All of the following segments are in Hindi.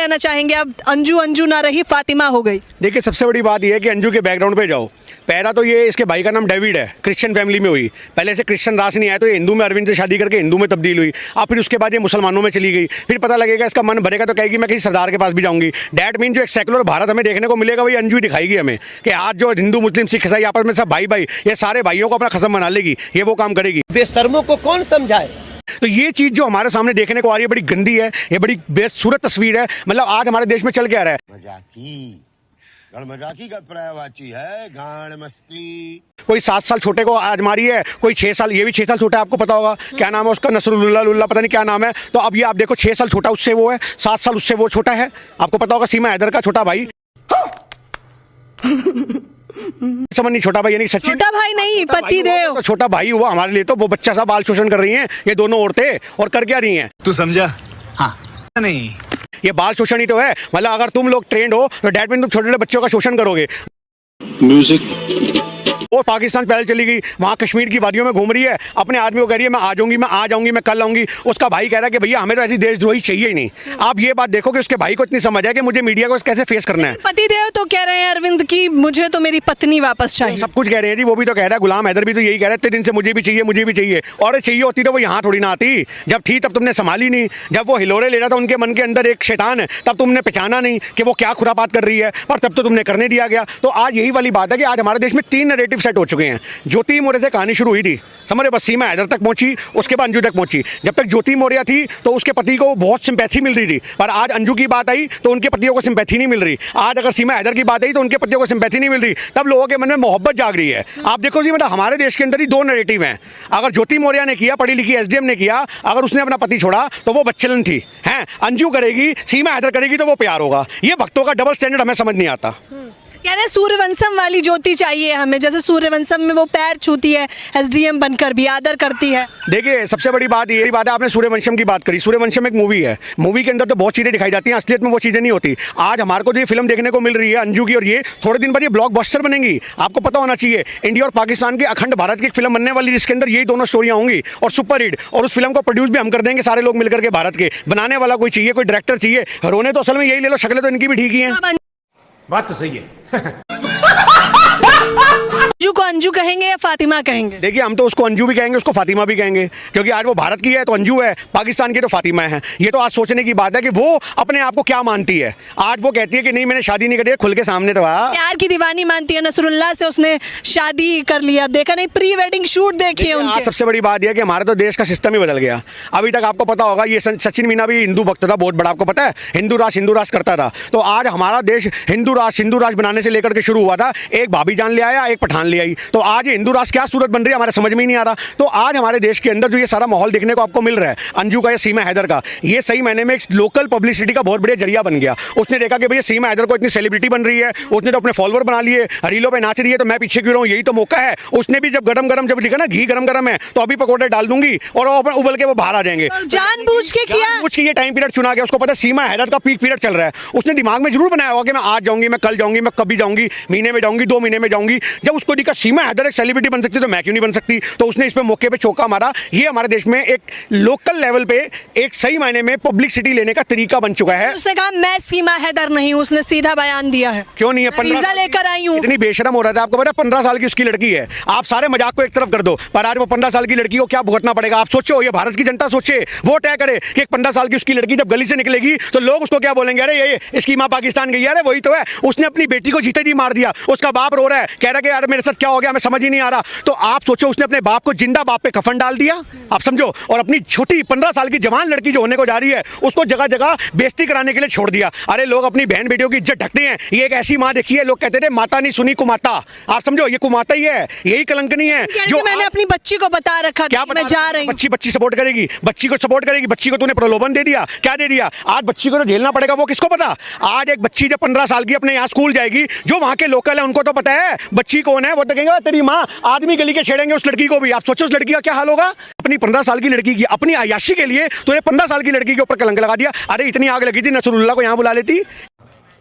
कहना चाहेंगे? अब अंजू अंजू ना रही, फातिमा हो गई। देखिए, सबसे बड़ी बात यह है कि अंजू के बैकग्राउंड पे जाओ। पहला तो ये, इसके भाई का नाम डेविड है, क्रिश्चियन फैमिली में हुई, पहले से क्रिश्चियन रास नहीं आया तो ये हिंदू में अरविंद से शादी करके हिंदू में तब्दील हुई। अब फिर उसके बाद ये मुसलमानों में चली गई। फिर पता लगेगा, इसका मन भरेगा तो कहेगी मैं किसी सरदार के पास भी जाऊंगी। डैट मीन जो एक सेकुलर भारत हमें देखने को मिलेगा वही अंजू दिखाएगी हमें, कि आज जो हिंदू मुस्लिम सिख ईसाई आपस में सब भाई भाई, ये सारे भाइयों को अपना खसम बना लेगी, ये वो काम करेगी। बेशर्मों को कौन समझाए? तो ये चीज जो हमारे सामने देखने को आ रही है बड़ी गंदी है, ये बड़ी बेसूरत तस्वीर है। मतलब आज हमारे देश में चल क्या रहा है, मजाकी का पर्यायवाची है, गाड़ मस्ती। कोई 7 साल छोटे को आज मारी है, कोई 6 साल, ये भी 6 साल छोटा है, आपको पता होगा क्या नाम है उसका, नसरुल्लाह लुल्ला, पता नहीं क्या नाम है। तो अब ये आप देखो, 6 साल छोटा उससे वो है, 7 साल उससे वो छोटा है। आपको पता होगा सीमा हैदर का छोटा भाई समझ नहीं, छोटा भाई यानी सचिन, छोटा भाई नहीं, पति देव, तो छोटा भाई हुआ हमारे लिए। तो वो बच्चा सा बाल शोषण कर रही हैं ये दोनों औरतें, और कर क्या रही हैं? तू समझा? हाँ नहीं, ये बाल शोषण ही तो है। मतलब अगर तुम लोग ट्रेंड हो तो डैट मीन तुम छोटे छोटे बच्चों का शोषण करोगे। म्यूजिक और पाकिस्तान पहले चली गई, वहाँ कश्मीर की वादियों में घूम रही है, अपने आदमी को कह रही है मैं आ जाऊंगी, मैं आ जाऊंगी, मैं कल आऊंगी। उसका भाई कह रहा है कि भैया हमें तो ऐसी देशद्रोही चाहिए ही नहीं। आप ये बात देखो कि उसके भाई को इतनी समझ है कि मुझे मीडिया को कैसे फेस करना है। पति देव तो कह रहे हैं अरविंद की मुझे तो मेरी पत्नी वापस चाहिए। सब कुछ कह रहे हैं जी, वो भी तो कह रहा है, गुलाम हैदर भी तो यही कह रहा है, इतने दिन से मुझे भी चाहिए, मुझे भी चाहिए। और चाहिए होती तो वो यहाँ थोड़ी ना आती, जब थी तब तुमने संभाली नहीं। जब वो हिलोरे ले रहा था उनके मन के अंदर एक शैतान है, तब तुमने पहचाना नहीं कि वो क्या खुरापात कर रही है, पर तब तो तुमने करने दिया गया। तो आज यही वाली बात है कि आज हमारे देश में 3 नैरेटिव सेट हो चुके हैं। ज्योति मौर्य से कहानी शुरू हुई थी, समझ रहे, बस सीमा हैदर तक पहुंची, उसके बाद अंजू तक पहुंची। जब तक ज्योति मौर्य थी तो उसके पति को बहुत सिंपैथी मिल रही थी, पर आज अंजू की बात आई तो उनके पतियों को सिंपैथी नहीं मिल रही। आज अगर सीमा हैदर की बात आई तो उनके पतियों को सिंपैथी नहीं मिल रही। तब लोगों के मन में मोहब्बत जाग रही है। आप देखो जी, मतलब हमारे देश के अंदर ही 2 नैरेटिव हैं। अगर ज्योति मौर्य ने किया, पढ़ी लिखी SDM ने किया, अगर उसने अपना पति छोड़ा तो वो बच्चलन थी, हैं अंजू करेगी, सीमा हैदर करेगी तो वो प्यार होगा। ये भक्तों का डबल स्टैंडर्ड हमें समझ नहीं आता। कह रहे सूर्यवंशम वाली ज्योति चाहिए हमें, जैसे सूर्यवंशम में वो पैर छूती है, SDM बनकर भी आदर करती है। देखिए, सबसे बड़ी बात यही बात है, आपने सूर्यवंशम की बात करी। सूर्यवंशम एक मूवी है, मूवी के अंदर तो बहुत चीज़ें दिखाई जाती हैं, असलियत में वो चीज़ें नहीं होती। आज हमारे को जो ये फिल्म देखने को मिल रही है अंजू की, और ये थोड़े दिन बाद ये ब्लॉकबस्टर बनेंगी। आपको पता होना चाहिए, इंडिया और पाकिस्तान की अखंड भारत की एक फिल्म बनने वाली, जिसके अंदर यही दोनों स्टोरियाँ होंगी और सुपर हिट। और उस फिल्म को प्रोड्यूस भी हम कर देंगे सारे लोग मिलकर के। भारत के बनाने वाला कोई चाहिए, कोई डायरेक्टर चाहिए। रोने तो असल में यही ले लो, शक्लें तो इनकी भी ठीक ही हैं। बात तो सही है। अंजू को अंजू कहेंगे या फातिमा कहेंगे? देखिए, हम तो उसको अंजू भी कहेंगे, उसको फातिमा भी कहेंगे, क्योंकि आज वो भारत की है तो अंजू है, पाकिस्तान की तो फातिमा है। ये तो आज सोचने की बात है कि वो अपने आप को क्या मानती है। आज वो कहती है कि नहीं मैंने शादी नहीं करी है, खुल के सामने तो आ। प्यार की दीवानी मानती है, नसरुल्लाह से उसने शादी कर लिया, देखा नहीं, प्री वेडिंग शूट देखिए उनके। आज सबसे बड़ी बात यह है कि हमारा तो देश का सिस्टम ही बदल गया। अभी तक आपको पता होगा, ये सचिन मीना भी हिंदू भक्त था बहुत बड़ा, आपको पता है, हिंदू राष्ट्र करता था। तो आज हमारा देश हिंदू राष्ट्र बनाने से लेकर के शुरू हुआ था, एक भाभी जान ले आया, एक पठान ले आई। तो आज हिंदू राष्ट्र क्या सूरत बन रही है हमारे समझ में ही नहीं आ रहा। तो आज हमारे देश के अंदर जो ये सारा माहौल देखने को आपको मिल रहा है अंजू का या सीमा हैदर का, ये सही मायने में एक लोकल पब्लिसिटी का बहुत बढ़िया जरिया बन गया। उसने देखा कि भैया सीमा हैदर को इतनी सेलिब्रिटी बन रही है, उसने तो अपने फॉलोअर बना लिए, रीलों पे नाच रही है, तो मैं पीछे क्यों रहूं, यही तो मौका है। उसने भी जब गरम जब लिखा ना घी गरम है तो अभी पकौड़े डाल दूंगी और उबल के वो बाहर आ जाएंगे। जानबूझ के किया, जानबूझ के ये टाइम पीरियड चुना गया। उसको पता सीमा हैदर का पीक पीरियड चल रहा है, उसने दिमाग में जरूर बनाया होगा कि मैं आज जाऊंगी, मैं कल जाऊंगी, मैं कभी जाऊंगी, महीने में जाऊंगी, 2 महीने में जाऊंगी। जब उसको दिखा सीमा हैदर एक सेलिब्रिटी बन सकती तो मैं क्यों नहीं बन सकती, तो उसने इस पे मौके पे चौका मारा। ये हमारे देश में एक लोकल लेवल पे एक सही मायने में पब्लिसिटी लेने का तरीका बन चुका है। उसने कहा मैं सीमा हैदर नहीं हूं, उसने सीधा बयान दिया है। क्यों नहीं है, 15 लेकर आई हूं। इतनी बेशरम हो रहा था। आपको पता है 15 साल की उसकी लड़की है। आप सारे मजाक को एक तरफ कर दो, पर आज वो 15 साल की लड़की को क्या भुगतना पड़ेगा। आप सोचो, ये भारत की जनता सोचे, वो तय करे कि एक 15 साल की उसकी लड़की जब गली से निकलेगी तो लोग उसको क्या बोलेंगे, अरे ये इसकी माँ पाकिस्तान गई है, अरे वही तो है, उसने अपनी बेटी को जीते जी मार दिया। उसका बाप रो रहा है, कह रहा है कि यार मेरे साथ क्या हो गया, मैं समझ ही नहीं आ रहा। तो आप सोचो, उसने अपने बाप को, जिंदा बाप पे कफन डाल दिया, आप समझो, और अपनी छोटी 15 साल की जवान लड़की जो होने को जा रही है उसको जगह जगह बेइज्जती कराने के लिए छोड़ दिया। अरे लोग अपनी बहन बेटियों की इज्जत ढकते हैं। ये एक ऐसी माँ देखी है, लोग कहते थे माता नहीं सुनी कुमाता, आप समझो, ये कुमाता ही है, यही कलंकनी है जो मैंने अपनी बच्ची को बता रखा था कि मैं जा रही हूं। बच्ची सपोर्ट करेगी, बच्ची को सपोर्ट करेगी। बच्ची को तूने प्रलोभन दे दिया, क्या दे दिया, आज बच्ची को तो झेलना पड़ेगा, वो किसको पता। आज एक बच्ची जब 15 साल की अपने यहाँ स्कूल जाएगी, जो वहाँ के लोकल है उनको तो पता है बच्ची कौन है, वो तो कहेंगे तेरी माँ, आदमी गली के छेड़ेंगे उस लड़की को भी। आप सोचो उस लड़की का क्या हाल होगा। अपनी 15 साल की लड़की की अपनी अय्याशी के लिए तूने 15 साल की लड़की के ऊपर कलंक लगा दिया। अरे इतनी आग लगी थी, नसरुल्लाह को यहाँ बुला लेती।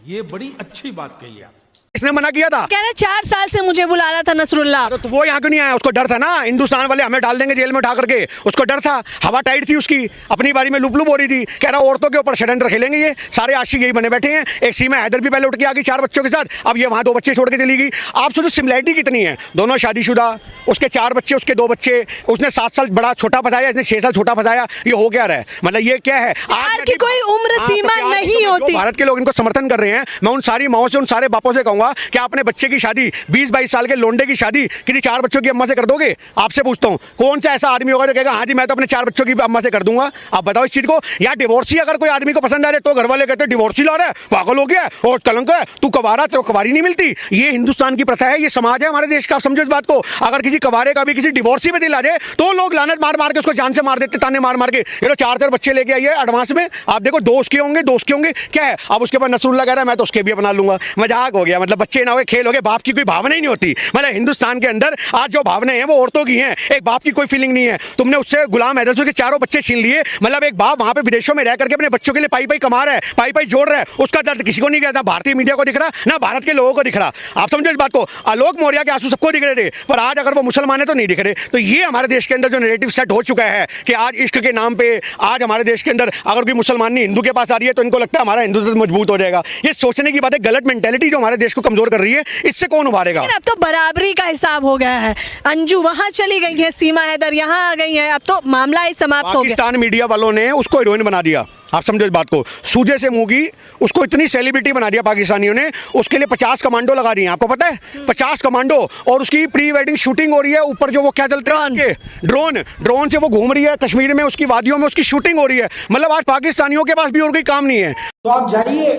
ये बड़ी अच्छी बात कही आप। इसने मना किया था। कह रहे 4 साल से मुझे बुला रहा था नसरुल्लाह। तो वो यहाँ क्यों नहीं आया? उसको डर था ना, हिंदुस्तान वाले हमें डाल देंगे जेल में उठा करके, उसको डर था। हवा टाइट थी उसकी, अपनी बारी में लुप लुप हो रही थी। कह रहा औरतों के ऊपर षड्यंत्र खेलेंगे ये सारे आशिक, यही बने बैठे हैं। एक सीमा हैदर भी पहले उठ के आ गई 4 बच्चों के साथ, अब ये वहाँ 2 बच्चे छोड़ के चली गई। आप सोचो सिमिलैरिटी कितनी है, दोनों शादीशुदा, उसके 4 बच्चे, उसके 2 बच्चे, उसने 7 साल बड़ा छोटा फंसाया, इसने 6 साल छोटा फंसाया। ये हो क्या रहा है? मतलब ये क्या है? प्यार की कोई उम्र सीमा नहीं होती। भारत के लोग इनको समर्थन कर रहे हैं, मैं उन सारी माओं से, उन सारे बापों से कहूंगा कि अपने बच्चे की शादी 20-22 साल के लोंडे की शादी किसी 4 बच्चों की अम्मा से कर दोगे? आपसे पूछता हूं, कौन सा ऐसा आदमी होगा जो कहेगा हाँ जी मैं तो अपने 4 बच्चों की अम्मा से कर दूंगा? आप बताओ इस चीज को। या डिवोर्सी अगर कोई आदमी को पसंद आ रहे तो घर वाले कहते हैं डिवोर्सी ला रहा है, पागल हो गया और कलंक है, तू कवारा, तो कवारी नहीं मिलती। ये हिंदुस्तान की प्रथा है, ये समाज है हमारे देश का। आप समझो इस बात को। अगर किसी कवारे का भी किसी डिवोर्सी में दिल आ जाए तो लोग लानत मार मार के उसको जान से मार देते, ताने मार मार के। ये तो 4 बच्चे लेके आइए एडवांस में, आप देखो दोस्त के होंगे, दोस्त के होंगे क्या है। अब उसके बाद नसरुल्लाह कह रहा है मैं तो उसके भी अपना लूंगा। मजाक हो गया। मतलब बच्चे ना हो खेल हो गए, बाप की कोई भावना ही नहीं होती। मतलब हिंदुस्तान के अंदर आज जो भावनाएं हैं वो औरतों की हैं, एक बाप की कोई फीलिंग नहीं है। तुमने उससे गुलाम हैदर से 4 बच्चे छीन लिए। मतलब एक बाप वहां पे विदेशों में रह करके अपने बच्चों के लिए पाई पाई कमा रहा है, पाई पाई जोड़ रहा है, उसका दर्द किसी को नहीं कहता। भारतीय मीडिया को दिख रहा, ना भारत के लोगों को दिख रहा। आप समझो इस बात को। आलोक मौर्य के आंसू सबको दिख रहे थे, पर आज अगर वो मुसलमान है तो नहीं दिख रहे। तो ये हमारे देश के अंदर जो नैरेटिव सेट हो चुका है कि आज इश्क के नाम पे आज हमारे देश के अंदर अगर कोई मुसलमान नहीं हिंदू के पास आ रही है तो इनको लगता है हमारा हिंदुत्व मजबूत हो जाएगा। ये सोचने की बात है, गलत मेंटेलिटी जो हमारे देश को कमजोर कर रही है, इससे कौन उभारेगा? अब तो बराबरी का हिसाब हो गया है। अंजू वहां चली गई है, सीमा हैदर यहाँ आ गई है, अब तो मामला ही समाप्त हो गया। पाकिस्तान मीडिया वालों ने उसको हीरोइन बना दिया। आप समझो इस बात को। सूजे से मूंगी, उसको इतनी सेलिब्रिटी बना दिया पाकिस्तानियों ने। उसके लिए 50 कमांडो लगा दिए, आपको पता है? 50 कमांडो। और उसकी प्री वेडिंग शूटिंग हो रही है। ऊपर जो वो क्या चलते हैं ड्रोन से वो घूम रही है कश्मीर में, उसकी वादियों में उसकी शूटिंग हो रही है। मतलब आज पाकिस्तानियों के पास भी और कोई काम नहीं है। तो आप जाइए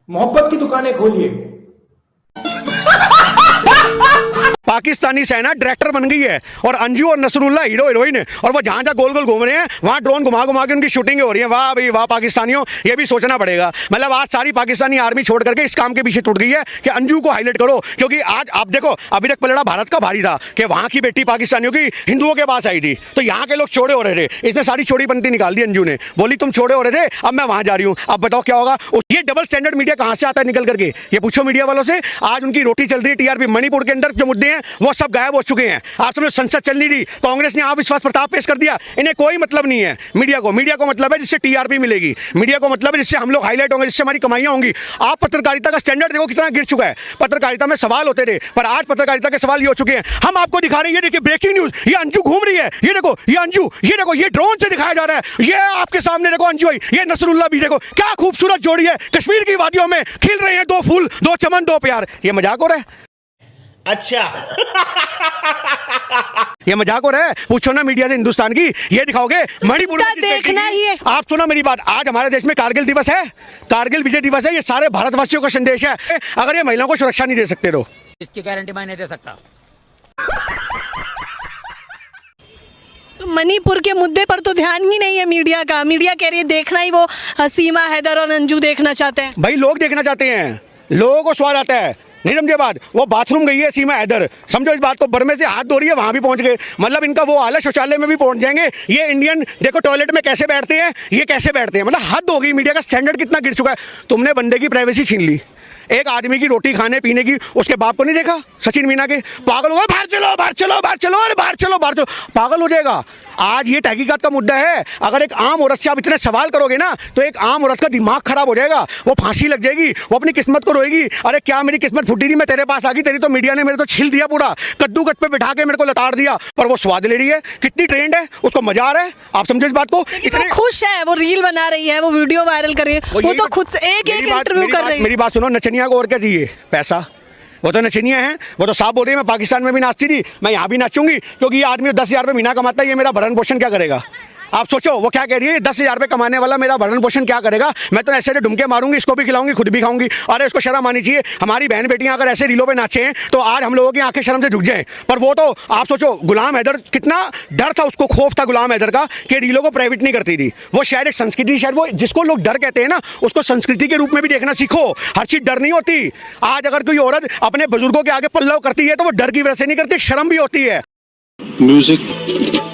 मोहब्बत की दुकानें खोलिए। पाकिस्तानी सेना डायरेक्टर बन गई है और अंजू और नसरुल्लाह हीरो हीरोइन है। और वो जहां जहां गोल गोल घूम रहे हैं वहां ड्रोन घुमा घुमा के उनकी शूटिंग हो रही है। वाह भाई वाह पाकिस्तानियों, ये भी सोचना पड़ेगा। मतलब आज सारी पाकिस्तानी आर्मी छोड़ करके इस काम के पीछे टूट गई है कि अंजू को हाईलाइट करो। क्योंकि आज आप देखो, अभी तक पलड़ा भारत का भारी था कि वहां की बेटी पाकिस्तानियों की हिंदुओं के पास आई थी, तो यहाँ के लोग छोड़े हो रहे थे। इसने सारी छोड़ी बनती निकाल दी अंजू ने, बोली तुम छोड़े हो रहे थे, अब मैं वहां जा रही हूँ। अब बताओ क्या होगा? ये डबल स्टैंडर्ड मीडिया कहां से आता है निकल करके? ये पूछो मीडिया वालों से। आज उनकी रोटी चल रही है टीआरपी। मणिपुर के अंदर जो मुद्दे हैं वो सब गायब हो चुके हैं। आप समझो संसद चल नहीं रही, कांग्रेस ने अविश्वास प्रस्ताव पेश कर दिया। इन्हें कोई मतलब नहीं है मीडिया को मतलब है जिससे टीआरपी मिलेगी, मीडिया को मतलब है जिससे हम लोग हाईलाइट होंगे, जिससे हमारी कमाइयां होंगी। आप पत्रकारिता का स्टैंडर्ड देखो कितना गिर चुका है। पत्रकारिता में सवाल होते थे, पर आज पत्रकारिता के सवाल ये हो चुके हैं। हम आपको दिखा रहे हैं, ये देखिए ब्रेकिंग न्यूज, ये अंजू घूम रही है, ये देखो ये अंजू, ये देखो ये ड्रोन से दिखाया जा रहा है, ये आपके सामने देखो अंजू आई, ये नसरुल्लाह भी देखो, क्या खूबसूरत जोड़ी है। कश्मीर की वादियों में खिल रहे हैं 2 फूल, 2 चमन, 2 प्यार। ये मजाक हो रहा है? अच्छा ये मजाक हो रहा है? पूछो ना मीडिया से हिंदुस्तान की, ये दिखाओगे मणिपुर में देखना ही है। आप सुनो मेरी बात, आज हमारे देश में कारगिल दिवस है, कारगिल विजय दिवस है। ये सारे भारतवासियों का संदेश है। अगर ये महिलाओं को सुरक्षा नहीं दे सकते तो इसकी गारंटी मैं नहीं दे सकता। मणिपुर के मुद्दे पर तो ध्यान ही नहीं है मीडिया का। मीडिया कह रही है देखना ही वो सीमा हैदर और अंजू देखना चाहते हैं। भाई लोग देखना चाहते हैं, लोगों को स्वाद आता है। नहीं समझे बात? वो बाथरूम गई है सीमा हैदर, समझो इस बात को। बर्मे से हाथ धो रही है, वहां भी पहुंच गए। मतलब इनका वो हाल है, शौचालय में भी पहुंच जाएंगे। ये इंडियन देखो टॉयलेट में कैसे बैठते हैं, ये कैसे बैठते हैं। मतलब हद हो गई, मीडिया का स्टैंडर्ड कितना गिर चुका है। तुमने बंदे की प्राइवेसी छीन ली। एक आदमी की रोटी खाने पीने की उसके बाप को नहीं देखा? सचिन मीना के पागल हो गए, बाहर चलो बाहर चलो बाहर चलो, अरे बाहर चलो बाहर चलो, पागल हो जाएगा। आज ये तहकीकात का मुद्दा है। अगर एक आम औरत से आप इतने सवाल करोगे ना तो एक आम औरत का दिमाग खराब हो जाएगा, वो फांसी लग जाएगी, वो अपनी किस्मत को रोएगी। अरे क्या मेरी किस्मत फूटी थी, मैं तेरे पास आ गई, तेरी तो मीडिया ने मेरे तो छिल दिया, पूरा कद्दू कट पे बिठा के मेरे को लताड़ दिया। पर वो स्वाद ले रही है, कितनी ट्रेंड है, उसको मजा आ रहा है। आप समझो इस बात को। इतने खुश है, वो रील बना रही है, वो वीडियो वायरल कर रही है, वो तो खुद एक इंटरव्यू कर रही है। मेरी बात सुनो, नचनिया को और क्या चाहिए? पैसा। वो तो नचनिया हैं, वो तो साफ बोल रही है मैं पाकिस्तान में भी नाचती थी, मैं यहाँ भी नाचूंगी। क्योंकि ये आदमी 10,000 रुपये महीना कमाता है, ये मेरा भरण पोषण क्या करेगा? आप सोचो वो क्या कह रही है, 10,000 रुपये कमाने वाला मेरा भरण पोषण क्या करेगा? मैं तो ऐसे ढूंढके मारूंगी, इसको भी खिलाऊंगी, खुद भी खाऊंगी। अरे इसको शर्म आनी चाहिए। हमारी बहन बेटियां अगर ऐसे रीलों पे नाचे हैं तो आज हम लोगों की आंखें शर्म से झुक जाएं। पर वो तो आप सोचो, गुलाम हैदर, कितना डर था उसको, खौफ था गुलाम हैदर का कि रीलों को प्राइवेट नहीं करती थी। वो शायद एक संस्कृति, शायद वो जिसको लोग डर कहते हैं ना, उसको संस्कृति के रूप में भी देखना सीखो। हर चीज डर नहीं होती। आज अगर कोई औरत अपने बुजुर्गों के आगे पल्लव करती है तो वो डर की वजह से नहीं करती, शर्म भी होती है। म्यूजिक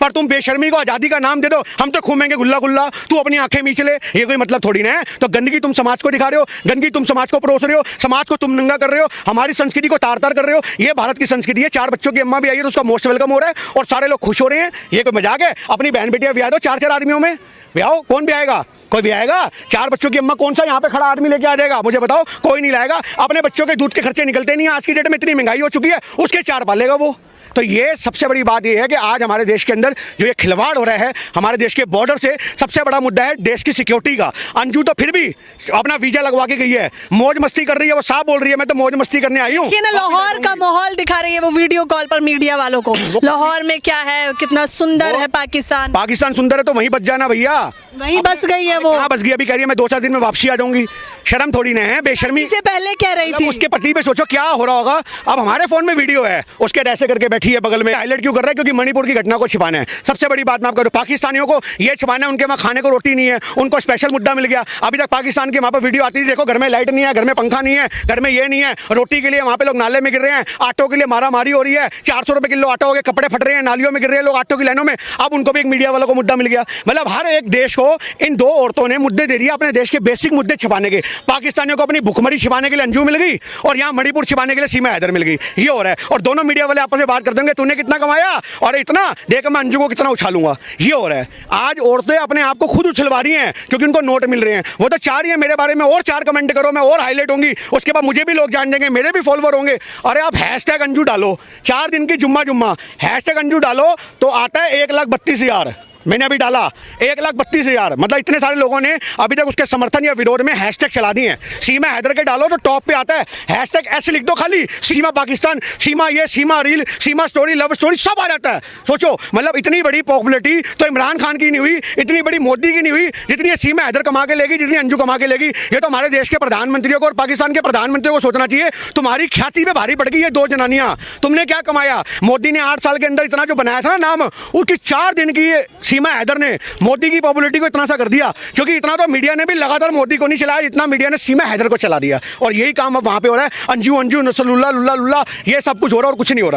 पर तुम बेशर्मी को आज़ादी का नाम दे दो, हम तो घूमेंगे गुल्ला गुल्ला, तू अपनी आंखें मीच ले, ये कोई मतलब थोड़ी ना है। तो गंदगी तुम समाज को दिखा रहे हो, गंदगी तुम समाज को परोस रहे हो, समाज को तुम नंगा कर रहे हो, हमारी संस्कृति को तार तार कर रहे हो। ये भारत की संस्कृति है। 4 बच्चों की अम्मा भी आई है तो उसका मोस्ट वेलकम हो रहा है और सारे लोग खुश हो रहे हैं। ये कोई मजाक है? अपनी बहन बेटियां ब्याह दो 4-4 आदमियों में, ब्याहो। कौन ब्याएगा? कोई ब्याएगा? 4 बच्चों की अम्मा कौन सा यहाँ पे खड़ा आदमी लेके आ जाएगा? मुझे बताओ, कोई नहीं लाएगा। अपने बच्चों के दूध के खर्चे निकलते नहीं है। आज की डेट में इतनी महंगाई हो चुकी है, उसके 4 पालेगा वो। तो ये सबसे बड़ी बात ये है कि आज हमारे देश के अंदर जो ये खिलवाड़ हो रहा है हमारे देश के बॉर्डर से, सबसे बड़ा मुद्दा है देश की सिक्योरिटी का। अंजू तो फिर भी अपना वीजा लगवा के गई है, मौज मस्ती कर रही है, वो साफ बोल रही है मैं तो मौज मस्ती करने आई हूँ। ये ना लाहौर का माहौल दिखा रही है वो वीडियो कॉल पर मीडिया वालों को। लाहौर में क्या है, कितना सुंदर है पाकिस्तान। पाकिस्तान सुंदर है तो वहीं बच जाना भैया, वहीं बस गई है वो। कहाँ बस गई? अभी कह रही है मैं 2-4 दिन में वापसी आ जाऊंगी। शर्म थोड़ी ना है, बेशर्मी से पहले कह रही थी। उसके पति पे सोचो क्या हो रहा होगा। अब हमारे फोन में वीडियो है, उसके ऐसे करके बैठी है बगल में, हाईलाइट क्यों कर रहा है? क्योंकि मणिपुर की घटना को छिपाना है। सबसे बड़ी बात मैं आपको, पाकिस्तानियों को ये छिपाना है उनके वहाँ खाने को रोटी नहीं है, उनको स्पेशल मुद्दा मिल गया। अभी तक पाकिस्तान के वहाँ पर वीडियो आती थी, देखो घर में लाइट नहीं है, घर में पंखा नहीं है, घर में ये नहीं है, रोटी के लिए वहाँ पे लोग नाले में गिर रहे हैं, आटो के लिए मारा मारी हो रही है, 400 रुपए किलो आटा हो गया, कपड़े फट रहे हैं, नालियों में गिर रहे हैं लोग आटो की लाइनों में। अब उनको भी एक मीडिया वालों को मुद्दा मिल गया। मतलब हर एक देश को इन 2 औरतों ने मुद्दे दे दिए अपने देश के बेसिक मुद्दे छिपाने के। पाकिस्तानियों को अपनी भुखमरी छिपाने के लिए अंजू मिल गई और यहाँ मणिपुर छिपाने के लिए सीमा हैदर मिल गई। ये हो रहा है और दोनों मीडिया वाले आपस में बात कर देंगे, तूने कितना कमाया और इतना देख मैं अंजू को कितना उछालूंगा। ये हो रहा है। आज औरतें अपने आप को खुद उछलवा रही हैं क्योंकि उनको नोट मिल रहे हैं। वो तो चाह रही है मेरे बारे में और 4 कमेंट करो, मैं और हाईलाइट होंगी, उसके बाद मुझे भी लोग जान जाएंगे, मेरे भी फॉलोवर होंगे। अरे आप हैशटैग अंजू डालो, 4 दिन की जुम्मा हैशटैग अंजू डालो तो आता है 1,32,000। मैंने अभी डाला 1,32,000। मतलब इतने सारे लोगों ने अभी तक उसके समर्थन या विरोध में हैशटैग चला दिए हैं। सीमा हैदर के डालो तो टॉप पे आता है हैशटैग, ऐसे लिख दो खाली, सीमा पाकिस्तान, सीमा ये, सीमा रील, सीमा स्टोरी, लव स्टोरी, सब आ जाता है। सोचो, मतलब इतनी बड़ी पॉपुलैरिटी तो इमरान खान की नहीं हुई, इतनी बड़ी मोदी की नहीं हुई जितनी ये सीमा हैदर कमा के लेगी, जितनी अंजू कमा के लेगी। ये तो हमारे देश के प्रधानमंत्रियों को और पाकिस्तान के प्रधानमंत्रियों को सोचना चाहिए। तुम्हारी ख्याति पे भारी पड़ गई ये 2 जनानियां। तुमने क्या कमाया? मोदी ने 8 साल के अंदर इतना जो बनाया था ना नाम, उसकी 4 दिन की सीमा हैदर ने मोदी की पॉपुलैरिटी को इतना सा कर दिया। क्योंकि इतना तो मीडिया ने भी लगातार मोदी को नहीं चलाया जितना मीडिया ने सीमा हैदर को चला दिया। और यही काम अब वहां पे हो रहा है। अंजू अंजू नसलुल्ला लुल्ला लुल्ला, ये सब कुछ हो रहा है और कुछ नहीं हो रहा।